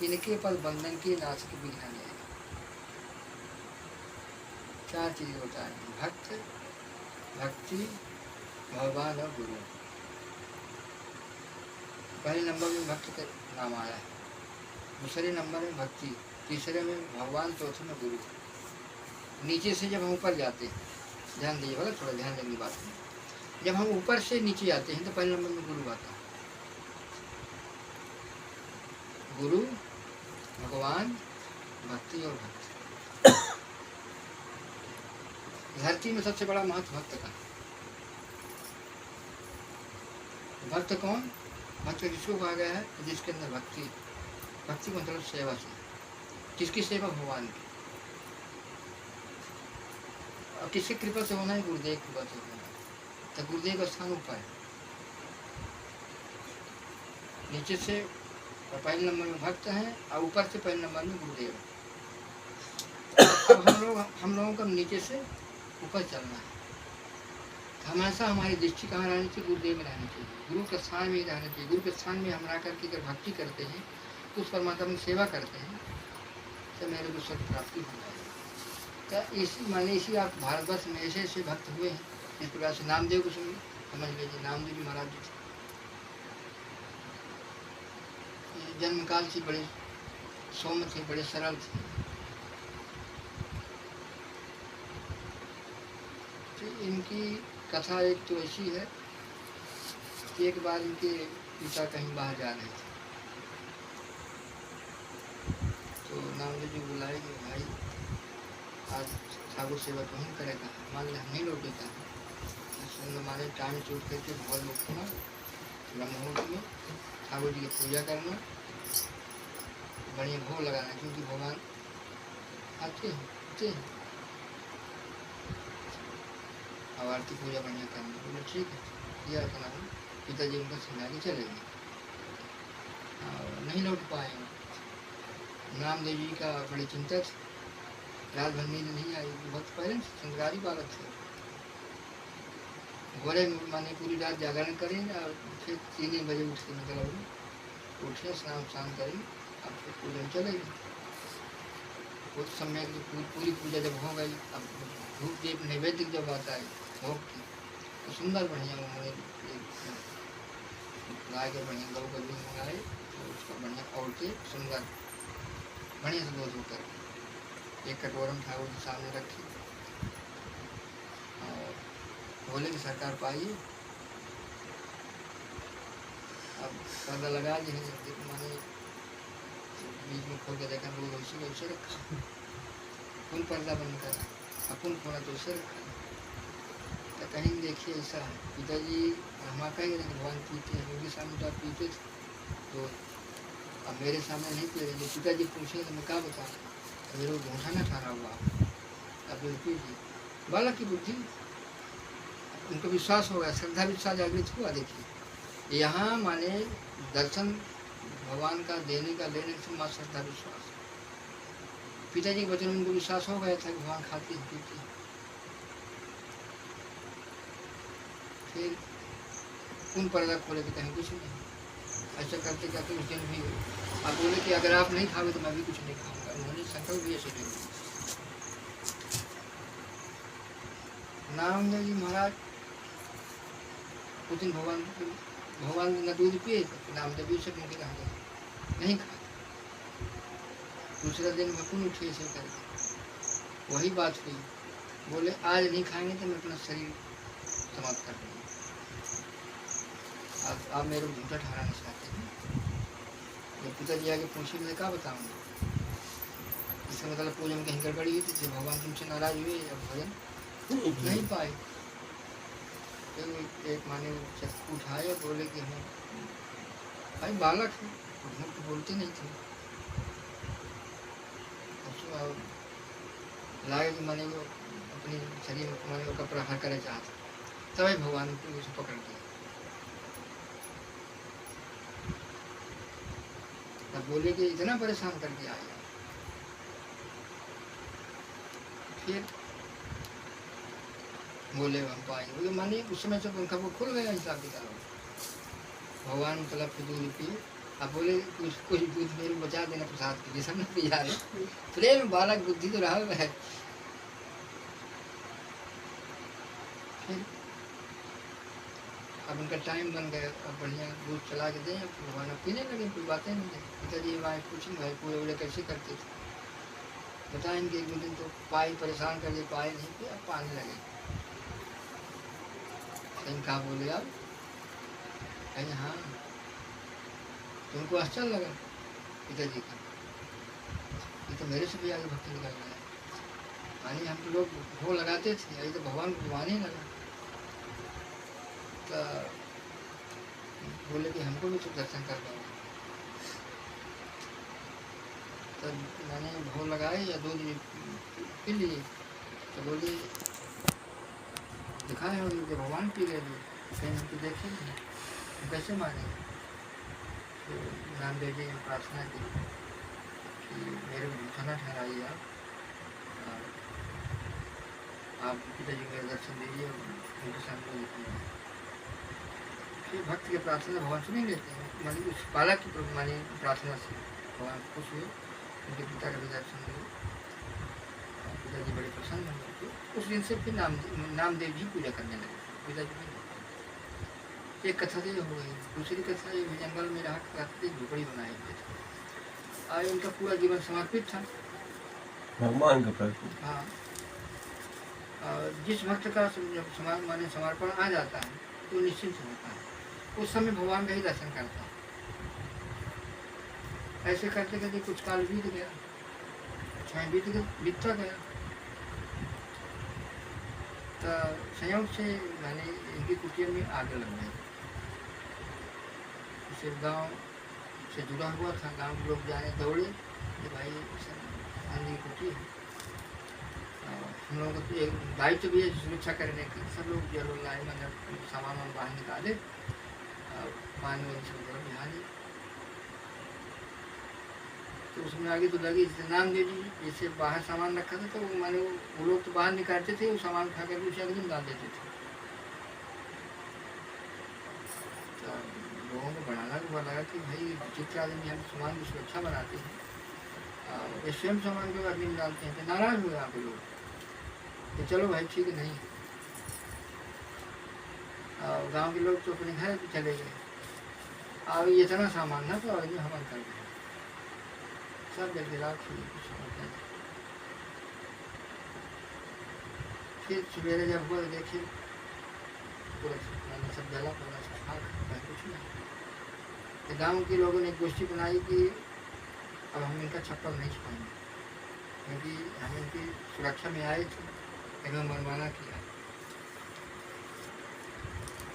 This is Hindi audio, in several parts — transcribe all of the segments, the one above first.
इनके पद बंधन के नाशक विघ्न है। चार चीजें बताएं, भक्त, भक्ति, भगवान और गुरु। पहले नंबर में भक्त का नाम आया है, दूसरे नंबर में भक्ति, तीसरे में भगवान, चौथे में गुरु। नीचे से जब हम ऊपर जाते हैं, ध्यान दीजिए, बोला थोड़ा ध्यान देने की बात है। जब हम ऊपर से नीचे आते हैं तो पहले नंबर में गुरु आता है। गुरु, भगवान, भक्ति और भक्त। धरती में सबसे बड़ा महत्व भक्त का। भक्त कौन? भक्त किसको कहा गया है? जिसके अंदर भक्ति। भक्ति का मतलब सेवा से। किसकी सेवा? भगवान की। और किसकी कृपा से होना है? गुरुदेव की कृपा से होना है। तो गुरुदेव का स्थान ऊपर है, नीचे से पहले नंबर में भक्त हैं और ऊपर से पहले नंबर में गुरुदेव है। अब हम लोगों को नीचे से ऊपर चलना है। हमेशा हमारी दृष्टि कहाँ रहनी चाहिए? गुरुदेव में रहनी चाहिए, गुरु के स्थान में रहना चाहिए। गुरु के स्थान में हम रह करके अगर भक्ति करते हैं, तो उस परमात्मा की सेवा करते हैं, तो मेरे को स्वर्ग प्राप्ति हो जाएगी। क्या इसी माने इसी आप भारतवर्ष में ऐसे ऐसे भक्त हुए हैं। इस प्रकार से नामदेव को सुनिए, समझ लीजिए, नामदेव जी महाराज जी थे। जन्म काल से बड़े सौम्य थे, बड़े सरल थे। तो इनकी कथा एक तो ऐसी है कि एक बार इनके पिता कहीं बाहर जा रहे थे, तो नामदेव जी बुलाए कि भाई आज ठाकुर सेवा तो नहीं करेगा, मान लिया नहीं लौटेगा। हमारे टाइम चूट करके भोर में उठना, मुहूर्त में ठाकुर जी की पूजा करना, बढ़िया भोग लगाना, क्योंकि भगवान आते हैं और आरती पूजा बढ़िया करनी। बोले ठीक है, किया करना। पिताजी उनका समझा के चले गए और नहीं लौट पाए। नामदेव जी का बड़ी चिंता थी, रात भर नींद नहीं आई। बहुत पहले संस्कारी बालक थे, घोड़े माने पूरी रात जागरण करें और फिर 3 बजे उठ के निकल उठे, स्नान करें और फिर पूजन चले गए। उस समय की पूरी पूजा जब हो गई, अब धूप दीप नैवेद्य जब आता है भोग की, तो सुंदर बढ़िया उन्होंने गाय के बढ़िया गौ का दूध मंगाए, तो उसका बढ़िया और के सुंदर बढ़िया से दूध होकर एक कटोरम ठाकुर के सामने रखी और बोले कि सरकार पाइए। अब पर्दा लगा दी, माने बीच में खोल के देखा, लोग वैसे वैसे रखा, कौन पर्दा बंद करा, अपन खोला तो उसे रखा। तो कहीं देखिए ऐसा है, पिताजी हम कहेंगे भगवान पीते हैं, उनके सामने तो आप पीते थे, तो अब मेरे सामने नहीं पी रहे। पिताजी पूछे तो मैं क्या बता, मेरे को घूंसा न ठहरा हुआ, अब पीजिए। बालक की बुद्धि, उनको विश्वास होगा, श्रद्धा विश्वास जागृत हुआ। देखिए यहाँ माने दर्शन भगवान का देने का लेने से माँ श्रद्धा विश्वास। पिताजी के वचन उनको विश्वास हो गया था कि भगवान खाते हैं पीते हैं। फिर उन पर्दा खोले तो कहीं कुछ नहीं। ऐसा करते करते उस दिन भी आप बोले कि अगर आप नहीं खाओगे तो मैं भी कुछ नहीं खाऊंगा। उन्होंने संकल्प भी ऐसे ले। नामदेव जी महाराज उस दिन भगवान न दूध पिए, नामदेव जी से मुझे कहा गया नहीं खा। दूसरा दिन भकुन उठे से करके वही बात हुई, बोले आज नहीं खाएंगे तो मैं अपना शरीर समाप्त कर दूँगा। आप मेरे को झूठा ठहराना चाहते हैं। जब पिताजी आगे पूछे मैं क्या बताऊँगा, इसका मतलब पूजन कहीं गड़बड़ी हुई थी, भगवान तुमसे नाराज हुए, अब भजन नहीं पाए। फिर एक माने चक्कू उठाए और बोले कि हम भाई बालक है, तो बोलते नहीं थे। लागे कि माने वो अपनी शरीर में माने वो कपड़ा हर करे चाहता, तभी भगवान को उसे पकड़ दिया। तब बोले कि इतना परेशान करके आया। फिर बोले हम पाएंगे, बोले मानिए उस समय से उनका वो खुल गया हिसाब किताब। भगवान मतलब फिर दूध पिए अब बोले कुछ दूध मेरे को बचा देना प्रसाद के लिए, सब ने पिया ले। प्रेम बालक बुद्धि तो रहा है। फिर अब उनका टाइम बन गया, अब बढ़िया दूध चला के दें, भगवान अब पीने लगे, कोई बातें नहीं है। पिताजी वहाँ पूछेंगे भाई पूरे उड़े कैसे करते थे, बताएंगे। एक दिन तो पाई परेशान कर दिए, पाए नहीं पिया, पानी लगे। कहीं कहा बोले आप, कहीं हाँ। तुमको आश्चर्य लगा पिताजी का, ये तो मेरे से भी आगे भक्ति निकल रहा है। पानी हम तो लोग भोग लगाते थे, अभी तो भगवान को डुबाने ही लगा। तो बोले कि हमको भी तो दर्शन कर पाओ। तो मैंने भोग लगाए या दूध पी लिए, तो बोले दिखाए हो जो भगवान पी गए दूध, कहीं हम तो देखे नहीं, हम कैसे माने। तो रामदेव जी ने प्रार्थना की कि मेरे को भूखा न ठहराइए आप पिताजी को दर्शन दीजिए, उनके सामने लिखिए। फिर भक्त की प्रार्थना भगवान सुन ही लेते हैं, मानी उस बालक की मानी प्रार्थना से भगवान खुश हुए, उनके पिता का भी दर्शन हुए, पिताजी बड़े प्रसन्न हुए। तो उस दिन से फिर नामदेव जी पूजा करने लगे पिताजी की। एक कथा तो ये हो गई। दूसरी कथा ये जंगल में रहा करते झोपड़ी बनाए हुए थे, आज उनका पूरा जीवन समर्पित था भगवान के प्रति। हाँ, जिस भक्त का माने समर्पण आ जाता है तो निश्चिंत होता है, उस समय भगवान का ही दर्शन करता है। ऐसे करते करते कुछ काल बीत गया, समय बीतता गया। तो संयोग से मैंने इनकी कुटिया में आगे लग गई। सिर्फ गांव से जुड़ा हुआ था, गांव के लोग जाने दौड़े कि भाई आंधी कुटी है। हम लोगों को एक दायित्व भी है सुरक्षा करने की। सब लोग जल लाए, मतलब सामान वान बाहर निकाले, पानी वानी सब जगह बिहारी। तो उसमें आगे तो लगी जैसे नामदेव जी जैसे बाहर सामान रखा था, तो माने वो लोग तो बाहर निकालते थे, वो सामान खा कर उसे अग्नि में डाल देते थे। तो लोगों को बनाना भी हुआ लगा कि भाई विचित्र आदमी, हम सामान की सुरक्षा बनाते हैं, वे स्वयं सामान को अग्नि में डालते हैं। तो नाराज हुए यहाँ पे लोग कि चलो भाई ठीक नहीं। गांव के लोग तो अपने घर चले गए, और इतना सामान था तो अग्नि हवन कर गए, सब जलगिरा कुछ। फिर सवेरे जब हुआ देखे पूरा मैंने सब जला, पूरा खाक कुछ नहीं। तो गाँव के लोगों ने एक गोष्ठी बनाई कि अब हम इनका छप्पर नहीं छुपाएंगे, क्योंकि हम इनकी सुरक्षा में आए थे, एकदम मनमाना किया।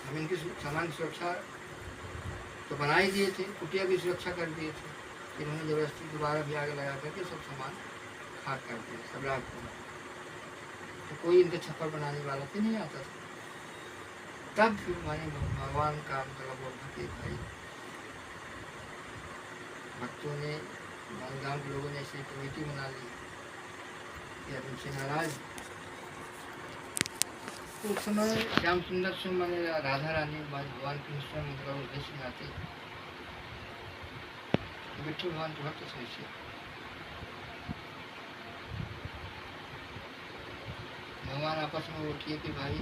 हम इनकी सामान की सुरक्षा तो बना ही दिए थे, कुटिया की सुरक्षा कर दिए थे, फिर उन्हें जबरदस्ती दोबारा भी आगे लगा करके सब सामान खाक कर दिया, सब राख हो। तो कोई इनके छप्पर बनाने वाला तो नहीं आता था। तब फिर माने भगवान का मतलब बोलता कि भाई भक्तों ने, गाँव के लोगों ने ऐसी कमेटी बना ली कि अब उनसे नाराज। उस समय श्याम सुंदर से मैंने राधा रानी भगवान कृष्ण मतलब उद्देश्य में आते विठल भगवान के भक्त से भगवान आपस में उठिए कि भाई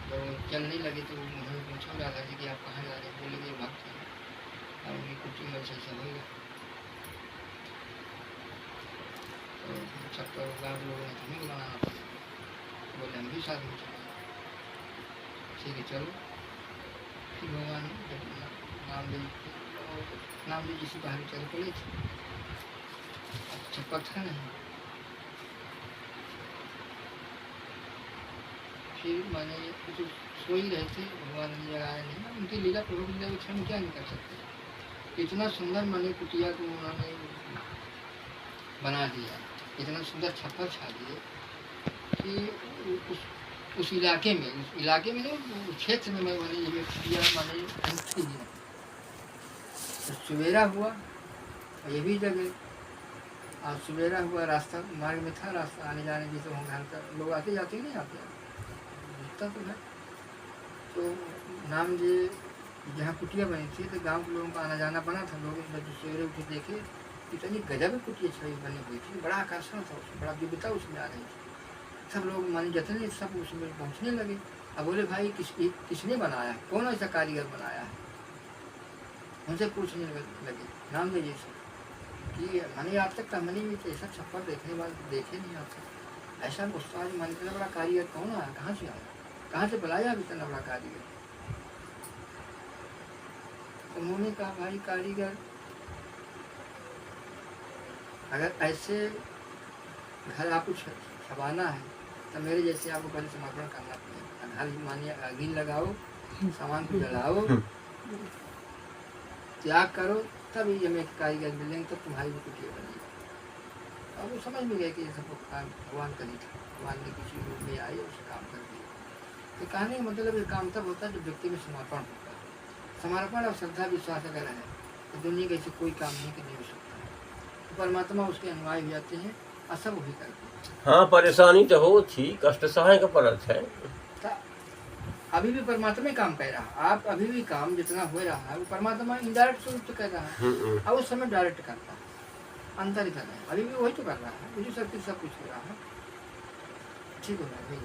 जब चलने लगे तो मुझे पूछो राधा जी कि आप कहाँ जा रहे हैं। बोले कि भक्त हैं और उनकी कुटी में ऐसा होगा। तो सब तो गाँव लोगों ने तुम्हें बनाना पड़ा, बोले हम भी साथ में चले। ठीक है चलो। फिर भगवान नामदेव जी से बाहर चल पड़े थे, छप्पर था नहीं। फिर मैंने कुछ सो ही रहे थे, भगवान ने जगाया नहीं। उनकी लीला प्रभु लीला क्षण क्या नहीं कर सकते। इतना सुंदर मैंने कुटिया को उन्होंने बना दिया, इतना सुंदर छप्पर छा दिए कि उस इलाके में नहीं, क्षेत्र में मैंने ये कुटिया मैंने अंकित दिया। तो सवेरा हुआ ये भी जगह, और सवेरा हुआ रास्ता मार्ग में था, रास्ता आने जाने की। तो हम घर का लोग आते जाते नहीं आते, दिखता तो है। तो नाम जी जहाँ कुटिया बनी थी तो गांव के लोगों का आना जाना बना था। लोग जब सवेरे उठे देखे इतनी गजब कुटिया छवि बनी हुई थी, बड़ा आकर्षण था उसमें, बड़ा दिव्यता उसमें आ रही थी। सब लोग माने जितने सब उसमें पहुँचने लगे। अब बोले भाई किसने बनाया, कौन ऐसा कारीगर बनाया है, उनसे पूछने लगे नाम लीजिए सब कि मैंने आज तक तो मैंने भी ऐसा छप्पर देखने वाले देखे नहीं आज तक, ऐसा गुस्सा आज मन इतना बड़ा कारीगर कौन आया, कहाँ से आया, कहाँ से बुलाया अभी इतना बड़ा कारीगर। उन्होंने कहा भाई कारीगर अगर ऐसे घर आपको छबाना है तो मेरे जैसे आपको पहले समर्पण करना पड़ेगा। घर मानिए अग्नि लगाओ, सामान को जलाओ, त्याग करो, तब ये हमें कारीगर मिलेंगे, तब तुम्हारी भी कुटिया बनेगी। और वो समझ में गए कि ये सब काम भगवान का नहीं था, भगवान ने किसी रूप में आए उसे काम कर दिया। तो कहने का मतलब ये काम तब होता है जब व्यक्ति में समर्पण होता है। समर्पण और श्रद्धा विश्वास अगर है तो दुनिया का ऐसे कोई काम नहीं हो सकता है। तो परमात्मा उसके अनुयायी हो जाते हैं और सब वही करते हैं। हाँ, परेशानी तो हो थी, कष्ट सहाय का परत है। अभी भी परमात्मा काम कर रहा है। आप अभी भी काम जितना हो रहा है वो परमात्मा इनडायरेक्ट स्वरूप से कर रहा है और उस समय डायरेक्ट करता है, अंतर ही कर रहा है। अभी भी वही तो कर रहा है, मुझे सब कुछ हो रहा है, ठीक हो रहा है भाई।